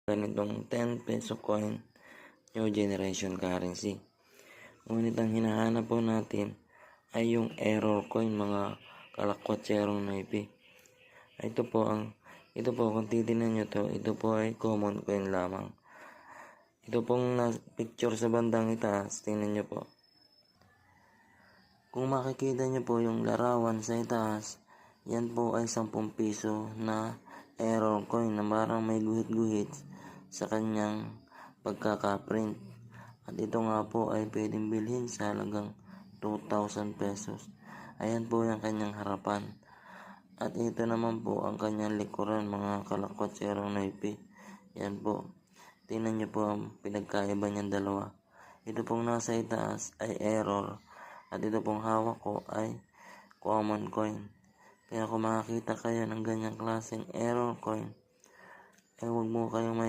ganitong 10 peso coin, new generation currency. Ngunit ang hinahanap po natin ay yung error coin, mga kalakwatserong naipi. Ito po kung titignan nyo to, ito po ay common coin lamang. Ito pong picture sa bandang itaas, tingnan nyo po. Kung makikita nyo po yung larawan sa itaas, yan po ay 10 piso na error coin na parang may guhit-guhit sa kanyang pagkakaprint. At ito nga po ay pwedeng bilhin sa halagang 2,000 pesos. Ayan po yung kanyang harapan. At ito naman po ang kanyang likuran, mga kalakwatserong naipi. Yan po. Tingnan nyo po ang pinagkaiba niyang dalawa. Ito pong nasa itaas ay error. At ito pong hawak ko ay common coin. Kaya kung makakita kayo ng ganyang klaseng error coin, ay huwag mo kayong